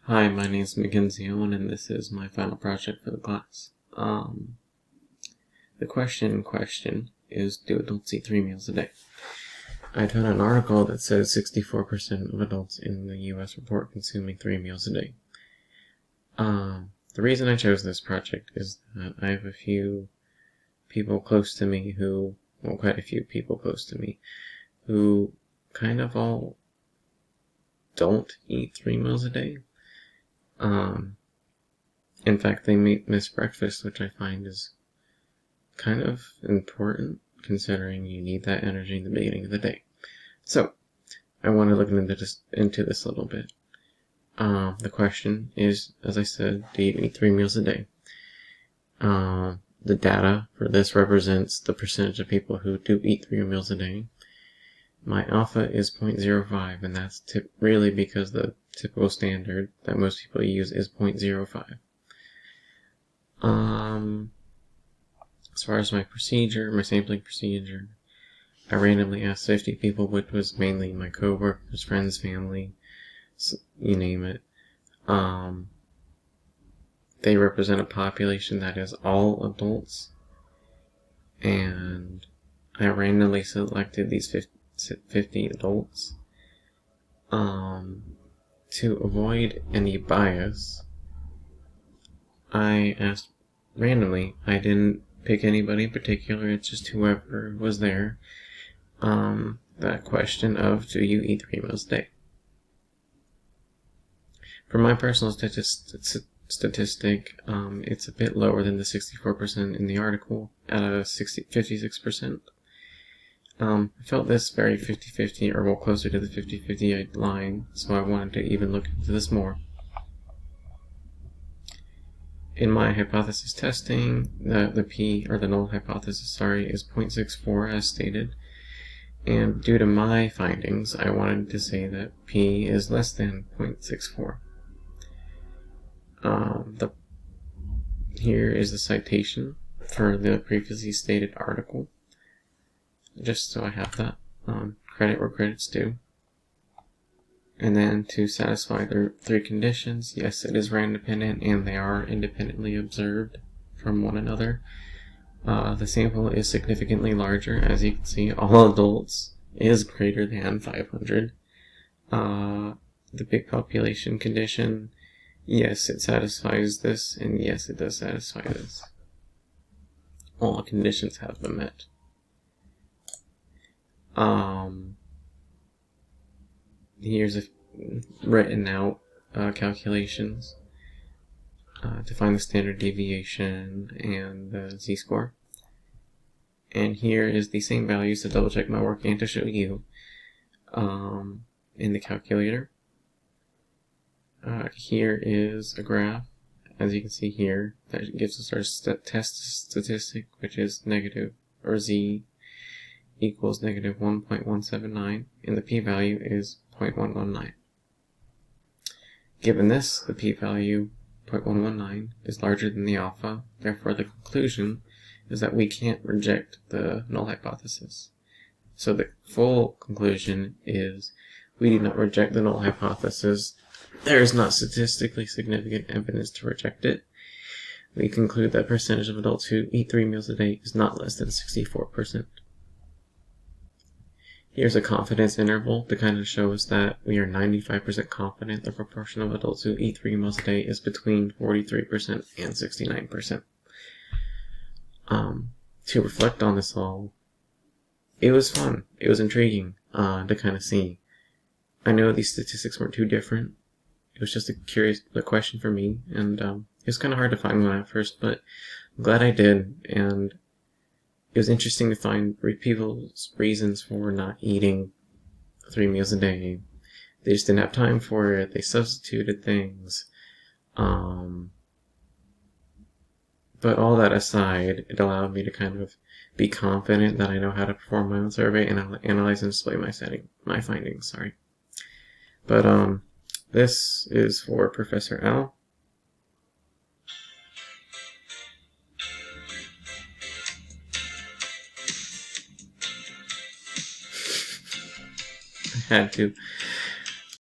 Hi, my name is Mackenzie Owen, and this is my final project for the class. The question in question is, do adults eat 3 meals a day? I found an article that says 64% of adults in the US report consuming 3 meals a day. The reason I chose this project is that I have a few people close to me quite a few people close to me, who kind of all don't eat 3 meals a day. In fact, they miss breakfast, which I find is kind of important, considering you need that energy in the beginning of the day. So, I want to look into this a little bit. The question is, as I said, do you eat 3 meals a day? The data for this represents the percentage of people who do eat 3 meals a day. My alpha is 0.05, and that's really because the typical standard that most people use is 0.05. As far as my sampling procedure, I randomly asked 50 people, which was mainly my coworkers, friends, family, you name it. They represent a population that is all adults, and I randomly selected these 50 adults. To avoid any bias, I asked randomly. I didn't pick anybody in particular, it's just whoever was there. That question of, do you eat 3 meals a day? For my personal statistic, it's a bit lower than the 64% in the article, at a 56%. I felt this very 50-50, or closer to the 50-50 line, so I wanted to even look into this more. In my hypothesis testing, the p, or the null hypothesis, is 0.64 as stated, and due to my findings, I wanted to say that p is less than 0.64. Here is the citation for the previously stated article, just so I have that. Credit where credit's due. And then to satisfy the 3 conditions, yes, it is random dependent, and they are independently observed from one another. The sample is significantly larger, as you can see. All adults is greater than 500. The big population condition, yes, it satisfies this, and yes, it does satisfy this. All conditions have been met. Here's a written out calculations to find the standard deviation and the z-score. And here is the same values to double check my work and to show you in the calculator. Here is a graph, as you can see here, that gives us our test statistic, which is negative, or z equals negative 1.179, and the p-value is 0.119. Given this, the p-value 0.119 is larger than the alpha, therefore the conclusion is that we can't reject the null hypothesis. So the full conclusion is we do not reject the null hypothesis. There is not statistically significant evidence to reject it. We conclude that percentage of adults who eat 3 meals a day is not less than 64%. Here's a confidence interval to kind of show us that we are 95% confident the proportion of adults who eat 3 meals a day is between 43% and 69%. To reflect on this all, it was fun. It was intriguing to kind of see. I know these statistics weren't too different. It was just a question for me, and it was kind of hard to find one at first, but I'm glad I did, and it was interesting to find people's reasons for not eating 3 meals a day. They just didn't have time for it. They substituted things. But all that aside, it allowed me to kind of be confident that I know how to perform my own survey and analyze and display my findings. But this is for Professor Al. I had to.